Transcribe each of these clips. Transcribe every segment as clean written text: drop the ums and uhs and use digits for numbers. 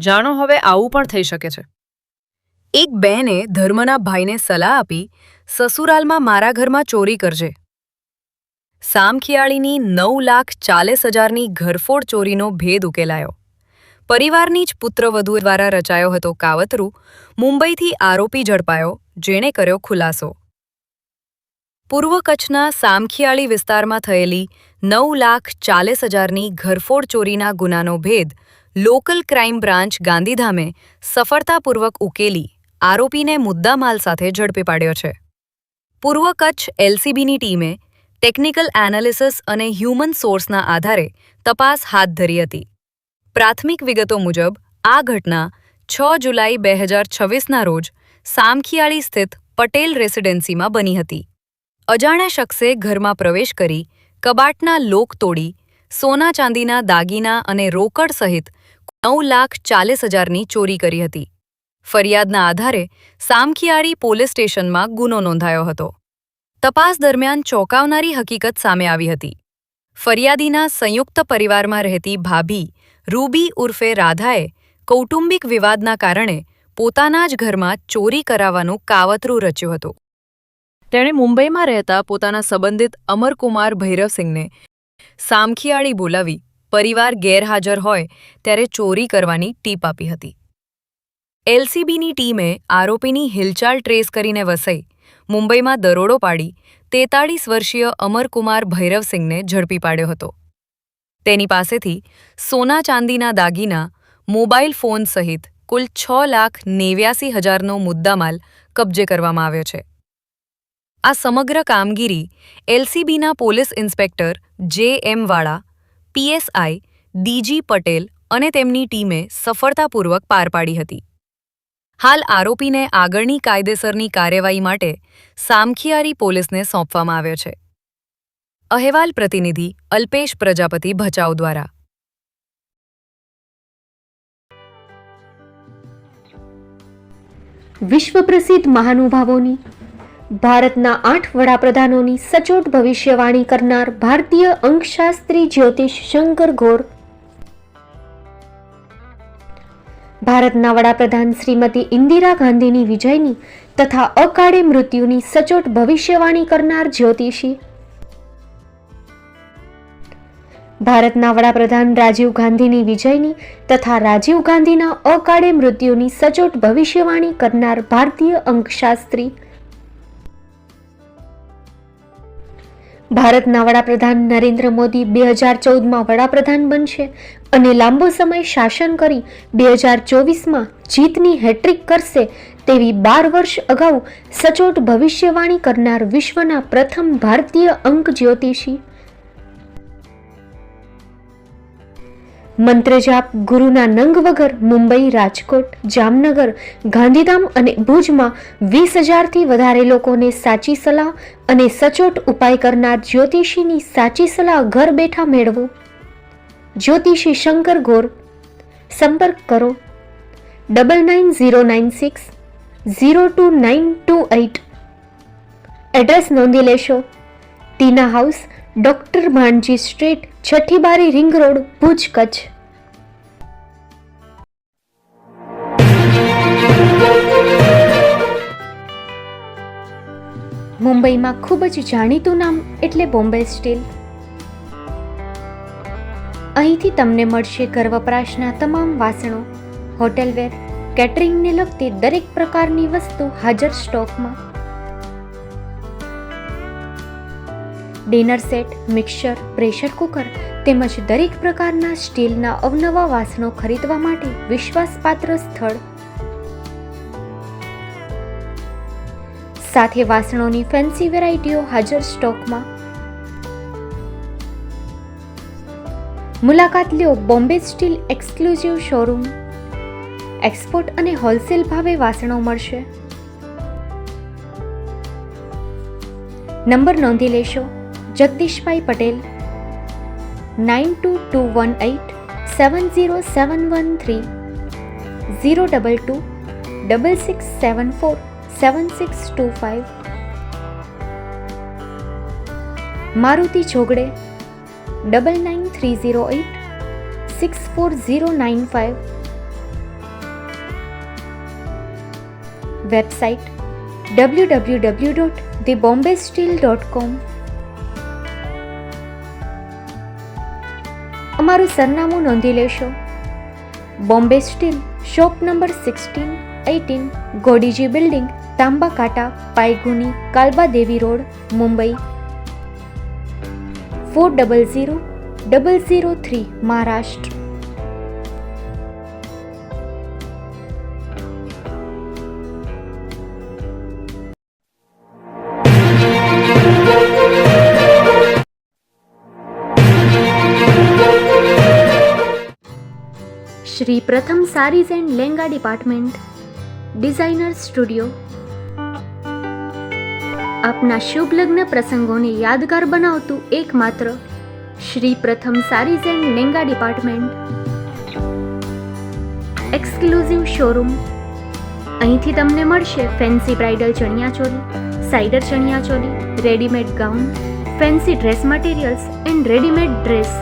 જાણો હવે આવું પણ થઈ શકે છે। એક બહેને ધર્મના ભાઈને સલાહ આપી, સસુરાલમાં મારા ઘરમાં ચોરી કરજે। સામખિયાળીની 9,40,000ની ઘરફોડ ચોરીનો ભેદ ઉકેલાયો। પરિવારની જ પુત્રવધુ દ્વારા રચાયો હતો કાવતરું। મુંબઈથી આરોપી ઝડપાયો, જેણે કર્યો ખુલાસો। પૂર્વ કચ્છના સામખિયાળી વિસ્તારમાં થયેલી 9,40,000ની ઘરફોડ ચોરીના ગુનાનો ભેદ લોકલ ક્રાઇમ બ્રાન્ચ ગાંધીધામે સફળતાપૂર્વક ઉકેલી આરોપીને મુદ્દામાલ સાથે ઝડપી પાડ્યો છે। પૂર્વ કચ્છ એલસીબીની ટીમે ટેકનિકલ એનાલિસિસ અને હ્યુમન સોર્સના આધારે તપાસ હાથ ધરી હતી। પ્રાથમિક વિગતો મુજબ આ ઘટના 6 જુલાઈ 2026ના રોજ સામખિયાળી સ્થિત પટેલ રેસિડેન્સીમાં બની હતી। અજાણ્યા શખ્સે ઘરમાં પ્રવેશ કરી કબાટના લોક તોડી સોના ચાંદીના દાગીના અને રોકડ સહિત 9,40,000ની ચોરી કરી હતી। ફરિયાદના આધારે સામખિયાળી પોલીસ સ્ટેશનમાં ગુનો નોંધાયો હતો। તપાસ દરમિયાન ચોંકાવનારી હકીકત સામે આવી હતી। ફરિયાદીના સંયુક્ત પરિવારમાં રહેતી ભાભી રૂબી ઉર્ફે રાધાએ કૌટુંબિક વિવાદના કારણે પોતાના જ ઘરમાં ચોરી કરાવવાનું કાવતરું રચ્યું હતું। તેણે મુંબઈમાં રહેતા પોતાના સંબંધિત અમરકુમાર ભૈરવસિંહને સામખિયાળી બોલાવી પરિવાર ગેરહાજર હોય ત્યારે ચોરી કરવાની ટીપ આપી હતી। એલસીબીની ટીમે આરોપીની હિલચાલ ટ્રેસ કરીને વસઈ મુંબઈમાં દરોડો પાડી 43 વર્ષીય અમરકુમાર ભૈરવસિંહને ઝડપી પાડ્યો હતો। તેની પાસેથી સોના ચાંદીના દાગીના, મોબાઈલ ફોન સહિત કુલ 6,89,000નો મુદ્દામાલ કબજે કરવામાં આવ્યો છે। આ સમગ્ર કામગીરી એલસીબીના પોલીસ ઇન્સ્પેક્ટર જે.એમ. વાળા, પીએસઆઈ ડીજી પટેલ અને તેમની ટીમે સફળતાપૂર્વક પાર પાડી હતી। હાલ આરોપીને આગળની કાયદેસરની કાર્યવાહી માટે સામખિયાળી પોલીસને સોંપવામાં આવ્યો છે। અહેવાલ પ્રતિનિધિ અલ્પેશ પ્રજાપતિ ભચાઉ દ્વારા। વિશ્વ પ્રસિદ્ધ મહાનુભાવોની, ભારતના 8 વડાપ્રધાનોની સચોટ ભવિષ્યવાણી કરનાર ભારતીય અંકશાસ્ત્રી જ્યોતિષ શંકર ગોર, ભારતના વડાપ્રધાન શ્રીમતી ઇન્દિરા ગાંધીની વિજયની તથા અકાળે મૃત્યુની સચોટ ભવિષ્યવાણી કરનાર જ્યોતિષી, ભારતના વડાપ્રધાન રાજીવ ગાંધીની વિજયની તથા રાજીવ ગાંધીના અકાળે મૃત્યુની સચોટ ભવિષ્યવાણી કરનાર ભારતીય અંકશાસ્ત્રી, ભારતના વડાપ્રધાન નરેન્દ્ર મોદી 2014માં વડાપ્રધાન બનશે અને લાંબો સમય શાસન કરી 2024માં જીતની હેટ્રિક કરશે તેવી 12 વર્ષ અગાઉ સચોટ ભવિષ્યવાણી કરનાર વિશ્વના પ્રથમ ભારતીય અંક જ્યોતિષી, મંત્રજાપ ગુરુના નંગ વગર મુંબઈ, રાજકોટ, જામનગર, ગાંધીધામ અને ભુજમાં 20,000થી વધારે લોકોને સાચી સલાહ અને સચોટ ઉપાય કરનાર જ્યોતિષીની સાચી સલાહ ઘર બેઠા મેળવો। જ્યોતિષી શંકર ગોર। સંપર્ક કરો 99,096 02928। એડ્રેસ નોંધી લેશો, ટીના હાઉસ, ડોક્ટર ભાણજી સ્ટ્રીટ, છઠ્ઠી બારી, રિંગ રોડ, ભુજ, કચ્છ। મુંબઈમાં ખૂબ જ જાણીતું નામ એટલે બોમ્બે સ્ટીલ। અહીંથી તમને મળશે ઘર વપરાશના તમામ વાસણો, હોટેલવેર, કેટરિંગને લગતી દરેક પ્રકારની વસ્તુ હાજર સ્ટોકમાં। Dinner set, mixer, pressure cooker તેમજ દરેક પ્રકારના સ્ટીલના અવનવા વાસણો ખરીદવા માટે વિશ્વાસપાત્ર સ્થળ। સાથે વાસણોની ફેન્સી વેરાયટીઓ હાજર સ્ટોકમાં। મુલાકાત લ્યો Bombay steel exclusive showroom. Export અને હોલસેલ ભાવે વાસણો મળશે। નંબર નોંધી લેશો, જગદીશભાઈ પટેલ 9221870713 022 6674 7625। મારુતિ જોગડે 9930864095। Website www.thebombasteel.com. અમારું સરનામું નોંધી લેશો. Bombay steel, shop number 16-18, Godiji building, Tamba Kanta, Payguni, Kalba Devi road, Mumbai 400003, Maharashtra. Shri Pratham sarees and lenga department, designer studio. આપના શુભ લગ્ન પ્રસંગોને યાદગાર બનાવતું એકમાત્ર Shri Pratham sarees and lenga department. Exclusive showroom. અહીંથી તમને મળશે fancy bridal chaniya choli, cider chaniya choli, readymade gown, fancy dress materials and readymade dress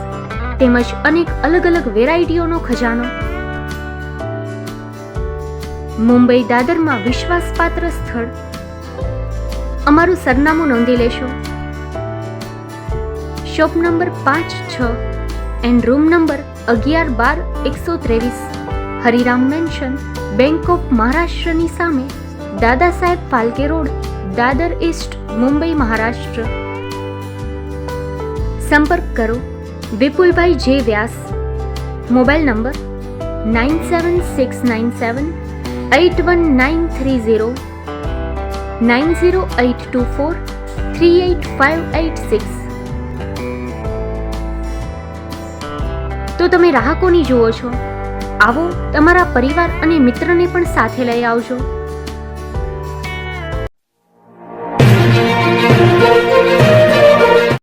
તેમજ અનેક અલગ અલગ વેરાયટીઓનો ખજાનો. મુંબઈ દાદરમાં વિશ્વાસપાત્ર સ્થળ. અમારું સરનામું નોંધી લેશો. Shop number 5-6 and room number 11-12-123, Hariram mansion, bank of મહારાષ્ટ્રની સામે, દાદા સાહેબ ફાલ્કે રોડ, દાદર ઈસ્ટ, મુંબઈ, મહારાષ્ટ્ર. સંપર્ક કરો વિપુલભાઈ જે વ્યાસ. Mobile number 9769781930, 9082438586. તો તમે રાહ કોની જુઓ છો? આવો, તમારા પરિવાર અને મિત્રને પણ સાથે લઈ આવજો.